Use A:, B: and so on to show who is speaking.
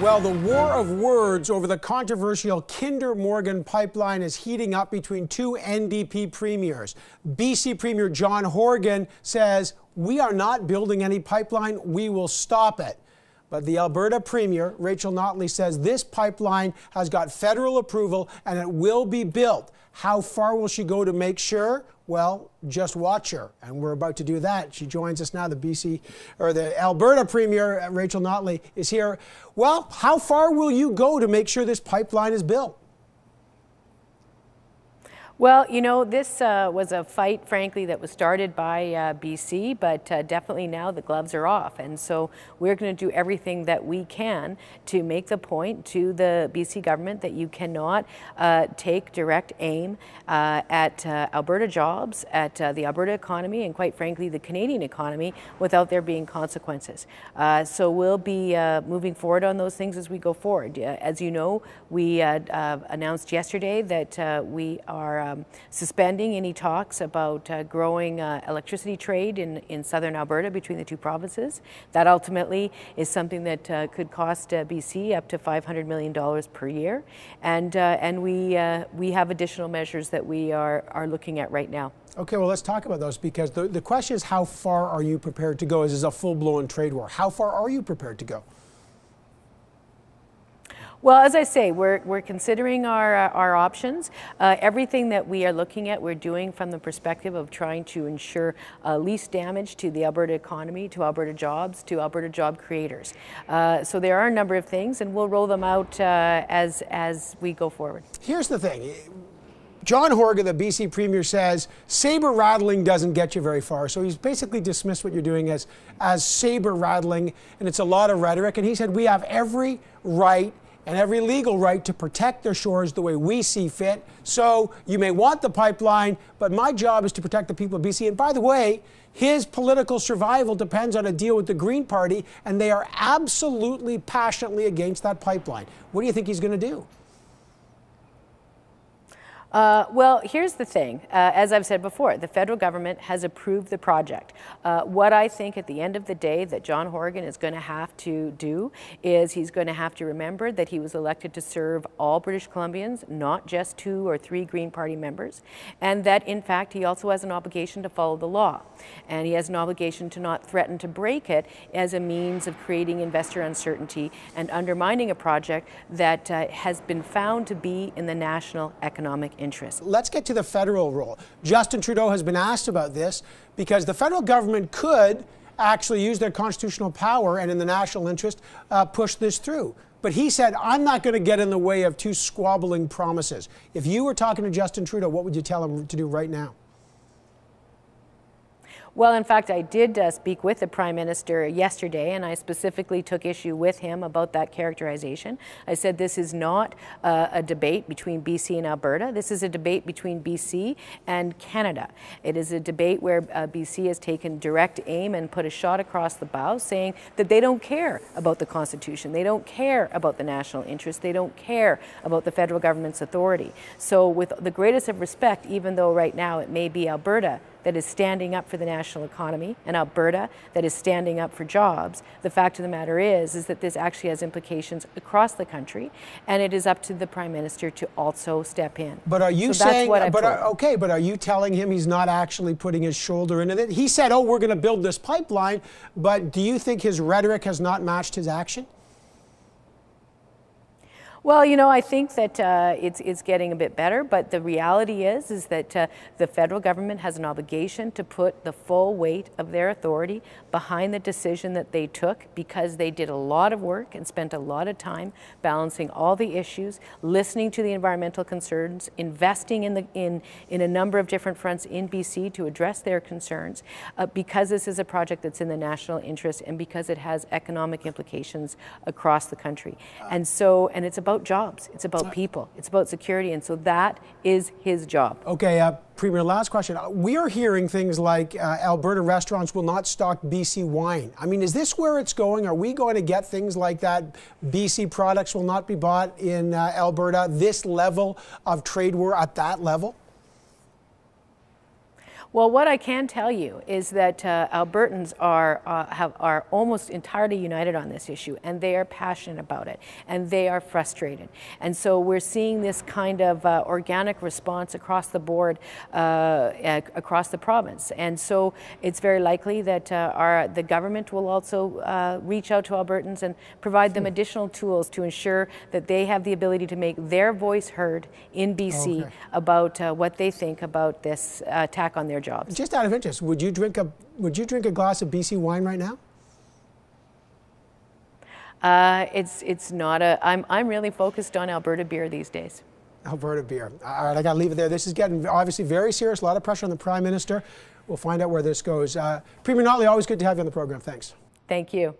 A: Well, the war of words over the controversial Kinder Morgan pipeline is heating up between two NDP premiers. BC Premier John Horgan says, "We are not building any pipeline, we will stop it." But the Alberta Premier Rachel Notley says this pipeline has got federal approval and it will be built. How far will she go to make sure? Well, just watch her. And we're about to do that. She joins us now. The Alberta Premier Rachel Notley is here. Well, how far will you go to make sure this pipeline is built?
B: Well, you know, this was a fight, frankly, that was started by BC, but definitely now the gloves are off. And so we're going to do everything that we can to make the point to the BC government that you cannot take direct aim at Alberta jobs, at the Alberta economy, and quite frankly, the Canadian economy without there being consequences. So we'll be moving forward on those things as we go forward. As you know, we announced yesterday that we are suspending any talks about growing electricity trade in southern Alberta between the two provinces. That ultimately is something that could cost BC up to $500 million per year. And we have additional measures that we are looking at right now.
A: Okay, well, let's talk about those, because the question is, how far are you prepared to go? This is a full-blown trade war. How far are you prepared to go?
B: Well, as I say, we're considering our options. Everything that we are looking at, we're doing from the perspective of trying to ensure least damage to the Alberta economy, to Alberta jobs, to Alberta job creators. So there are a number of things, and we'll roll them out as we go forward. Here's the thing.
A: John Horgan, the BC Premier, says saber rattling doesn't get you very far. So he's basically dismissed what you're doing as saber rattling, and it's a lot of rhetoric. And he said we have every right and every legal right to protect their shores the way we see fit. So you may want the pipeline, but my job is to protect the people of BC. And by the way, his political survival depends on a deal with the Green Party, and they are absolutely passionately against that pipeline. What do you think he's going to do?
B: Well, here's the thing. As I've said before, the federal government has approved the project. What I think at the end of the day that John Horgan is going to have to do is he's going to have to remember that he was elected to serve all British Columbians, not just 2 or 3 Green Party members, and that in fact he also has an obligation to follow the law. And he has an obligation to not threaten to break it as a means of creating investor uncertainty and undermining a project that has been found to be in the national economic interest.
A: Let's get to the federal role. Justin Trudeau has been asked about this because the federal government could actually use their constitutional power and in the national interest push this through. But he said, I'm not going to get in the way of 2 squabbling promises. If you were talking to Justin Trudeau, what would you tell him to do right now?
B: Well, in fact, I did speak with the Prime Minister yesterday, and I specifically took issue with him about that characterization. I said this is not a debate between BC and Alberta. This is a debate between BC and Canada. It is a debate where BC has taken direct aim and put a shot across the bow, saying that they don't care about the Constitution. They don't care about the national interest. They don't care about the federal government's authority. So with the greatest of respect, even though right now it may be Alberta that is standing up for the national economy and Alberta that is standing up for jobs, the fact of the matter is that this actually has implications across the country, and it is up to the Prime Minister to also step in.
A: But are you saying, but are you telling him he's not actually putting his shoulder into it? He said, oh, we're going to build this pipeline, but do you think his rhetoric has not matched his action?
B: Well, you know, I think that it's getting a bit better, but the reality is that the federal government has an obligation to put the full weight of their authority behind the decision that they took, because they did a lot of work and spent a lot of time balancing all the issues, listening to the environmental concerns, investing in a number of different fronts in BC to address their concerns, because this is a project that's in the national interest and because it has economic implications across the country. And it's about jobs, it's about people, it's about security, and so that is his job.
A: Okay, Premier, last question. We are hearing things like Alberta restaurants will not stock BC wine. I mean, is this where it's going? Are we going to get things like that? BC products will not be bought in Alberta, this level of trade war at that level?
B: Well, what I can tell you is that Albertans are almost entirely united on this issue, and they are passionate about it, and they are frustrated. And so we're seeing this kind of organic response across the board, across the province. And so it's very likely that the government will also reach out to Albertans and provide them additional tools to ensure that they have the ability to make their voice heard in BC about what they think about this attack on their jobs.
A: Just out of interest, would you drink a glass of BC wine right now?
B: It's not a. I'm really focused on Alberta beer these days.
A: Alberta beer. All right, I got to leave it there. This is getting obviously very serious. A lot of pressure on the Prime Minister. We'll find out where this goes. Premier Notley, always good to have you on the program. Thanks.
B: Thank you.